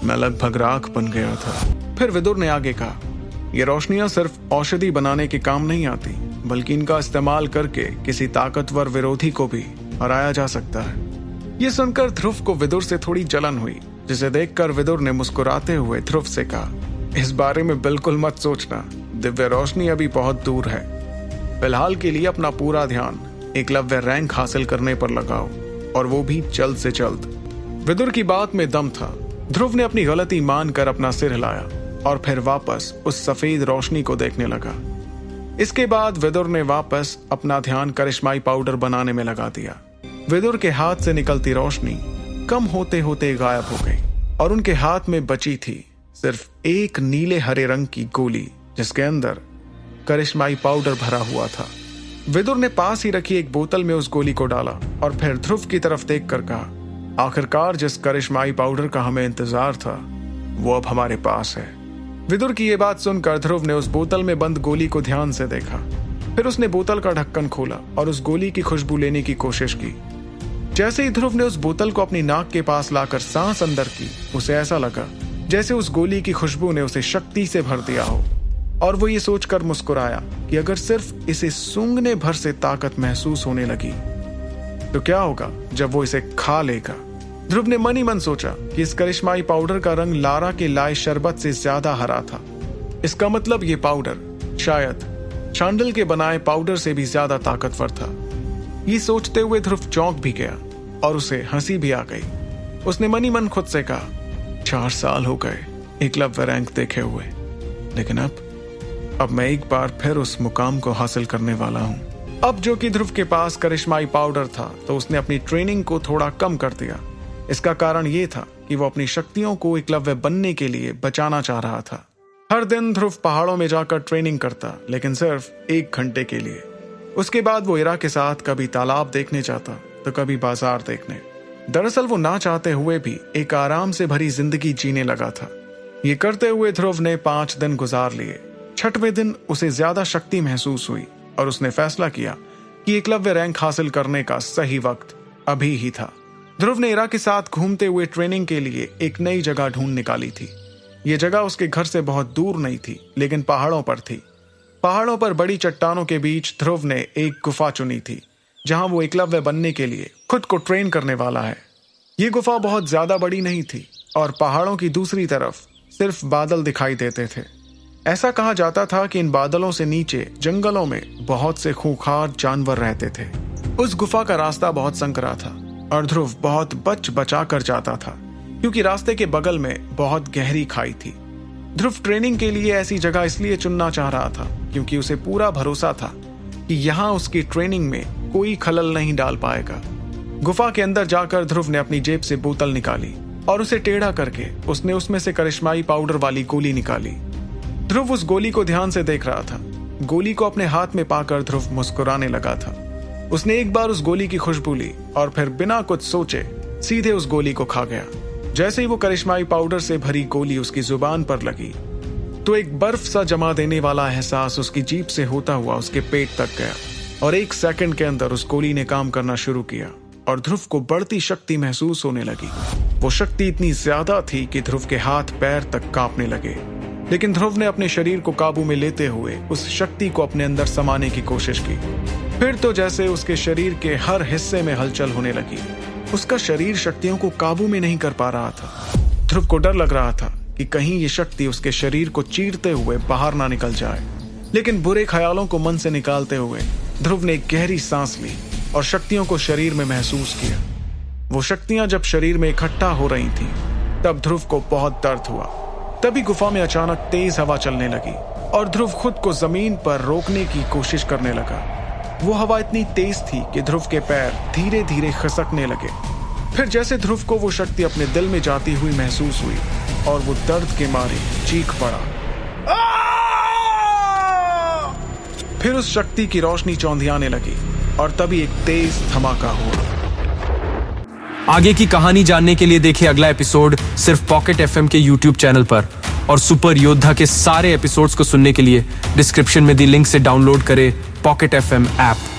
मैं लगभग राख बन गया था। फिर विदुर ने आगे कहा, ये रोशनियां सिर्फ औषधि बनाने के काम नहीं आती, बल्कि इनका इस्तेमाल करके किसी ताकतवर विरोधी को भी हराया जा सकता है। ये सुनकर ध्रुव को विदुर से थोड़ी जलन हुई, जिसे देखकर विदुर ने मुस्कुराते हुए ध्रुव से कहा, इस बारे में बिल्कुल मत सोचना, दिव्य रोशनी अभी बहुत दूर है। फिलहाल के लिए अपना पूरा ध्यान एकलव्य रैंक हासिल करने पर लगाओ, और वो भी जल्द से जल्द। विदुर की बात में दम था। ध्रुव ने अपनी गलती मानकर अपना सिर हिलाया और फिर वापस उस सफेद रोशनी को देखने लगा। इसके बाद विदुर ने वापस अपना ध्यान करिश्माई पाउडर बनाने में लगा दिया। विदुर के हाथ से निकलती रोशनी कम होते होते गायब हो गई और उनके हाथ में बची थी सिर्फ एक नीले हरे रंग की गोली, जिसके अंदर करिश्माई पाउडर भरा हुआ था। विदुर ने पास ही रखी एक बोतल में उस गोली को डाला और फिर ध्रुव की तरफ देखकर कहा, आखिरकार जिस करिश्माई पाउडर का हमें इंतजार था वो अब हमारे पास है। विदुर की ये बात सुनकर ध्रुव ने उस बोतल में बंद गोली को ध्यान से देखा। फिर उसने बोतल का ढक्कन खोला और उस गोली की खुशबू लेने की कोशिश की। जैसे ही ध्रुव ने उस बोतल को अपनी नाक के पास लाकर सांस अंदर की, उसे ऐसा लगा जैसे उस गोली की खुशबू ने उसे शक्ति से भर दिया हो, और वो ये सोचकर मुस्कुराया कि अगर सिर्फ इसे सूंघने भर से ताकत महसूस होने लगी तो क्या होगा जब वो इसे खा लेगा। ध्रुव ने मन ही मन सोचा कि इस करिश्माई पाउडर का रंग लारा के लाए शरबत से ज्यादा हरा था। इसका मतलब ये पाउडर शायद शांडल के बनाए पाउडर से भी ज्यादा ताकतवर था। ये सोचते हुए ध्रुव चौंक भी गया और उसे हंसी भी आ गई। उसने मन ही मन खुद से कहा, 4 साल हो गए एकलव्य रैंक देखे हुए, लेकिन अब मैं एक बार फिर उस मुकाम को हासिल करने वाला हूँ। अब जो कि ध्रुव के पास करिश्माई पाउडर था, तो उसने अपनी ट्रेनिंग को थोड़ा कम कर दिया। इसका कारण ये था कि वो अपनी शक्तियों को एकलव्य बनने के लिए बचाना चाह रहा था। हर दिन ध्रुव पहाड़ों में जाकर ट्रेनिंग करता, लेकिन सिर्फ 1 घंटे के लिए। उसके बाद वो इरा के साथ कभी तालाब देखने जाता तो कभी बाजार देखने। दरअसल वो ना चाहते हुए भी एक आराम से भरी जिंदगी जीने लगा था। ये करते हुए ध्रुव ने 5 दिन गुजार लिए। 6वें दिन उसे ज्यादा शक्ति महसूस हुई और उसने फैसला किया कि एकलव्य रैंक हासिल करने का सही वक्त अभी ही था। ध्रुव ने इरा के साथ घूमते हुए ट्रेनिंग के लिए एक नई जगह ढूंढ निकाली थी। ये जगह उसके घर से बहुत दूर नहीं थी, लेकिन पहाड़ों पर थी। पहाड़ों पर बड़ी चट्टानों के बीच ध्रुव ने एक गुफा चुनी थी, जहां वो एकलव्य बनने के लिए खुद को ट्रेन करने वाला है। ये गुफा बहुत ज्यादा बड़ी नहीं थी और पहाड़ों की दूसरी तरफ सिर्फ बादल दिखाई देते थे। ऐसा कहा जाता था कि इन बादलों से नीचे जंगलों में बहुत से खूंखार जानवर रहते थे। उस गुफा का रास्ता बहुत संकरा था और ध्रुव बहुत बच बचा कर जाता था, क्योंकि रास्ते के बगल में बहुत गहरी खाई थी। ध्रुव ट्रेनिंग के लिए ऐसी जगह इसलिए चुनना चाह रहा था क्योंकि उसे पूरा भरोसा था कि यहाँ उसकी ट्रेनिंग में कोई खलल नहीं डाल पाएगा। गुफा के अंदर जाकर ध्रुव ने अपनी जेब से बोतल निकाली और उसे टेढ़ा करके उसने उसमें से करिश्माई पाउडर वाली गोली निकाली। ध्रुव उस गोली को ध्यान से देख रहा था। गोली को अपने हाथ में पाकर ध्रुव मुस्कुराने लगा था। उसने एक बार उस गोली की खुशबू ली और फिर बिना कुछ सोचे सीधे उस गोली को खा गया। जैसे ही वो करिश्माई पाउडर से भरी गोली उसकी जुबान पर लगी, तो एक बर्फ सा जमा देने वाला एहसास उसकी जीभ से होता हुआ उसके पेट तक गया और 1 सेकंड के अंदर उस गोली ने काम करना शुरू किया और ध्रुव को बढ़ती शक्ति महसूस होने लगी। वो शक्ति इतनी ज्यादा थी कि ध्रुव के हाथ पैर तक कांपने लगे, लेकिन ध्रुव ने अपने शरीर को काबू में लेते हुए उस शक्ति को अपने अंदर समाने की कोशिश की। फिर तो जैसे उसके शरीर के हर हिस्से में हलचल होने लगी। उसका शरीर शक्तियों को काबू में नहीं कर पा रहा था। ध्रुव को डर लग रहा था कि कहीं ये शक्ति उसके शरीर को चीरते हुए बाहर ना निकल जाए। लेकिन बुरे ख्यालों को मन से निकालते हुए ध्रुव ने एक गहरी सांस ली और शक्तियों को शरीर में महसूस किया। वो शक्तियां जब शरीर में इकट्ठा हो रही थी, तब ध्रुव को बहुत दर्द हुआ। तभी गुफा में अचानक तेज हवा चलने लगी और ध्रुव खुद को जमीन पर रोकने की कोशिश करने लगा। वो हवा इतनी तेज थी कि ध्रुव के पैर धीरे धीरे खिसकने लगे। फिर जैसे ध्रुव को वो शक्ति अपने दिल में जाती हुई महसूस हुई और वो दर्द के मारे चीख पड़ा। फिर उस शक्ति की रोशनी चौंधियाने लगी और तभी एक तेज धमाका हुआ। आगे की कहानी जानने के लिए देखिए अगला एपिसोड सिर्फ पॉकेट एफएम के यूट्यूब चैनल पर, और सुपर योद्धा के सारे एपिसोड्स को सुनने के लिए डिस्क्रिप्शन में दी लिंक से डाउनलोड करें पॉकेट एफएम ऐप।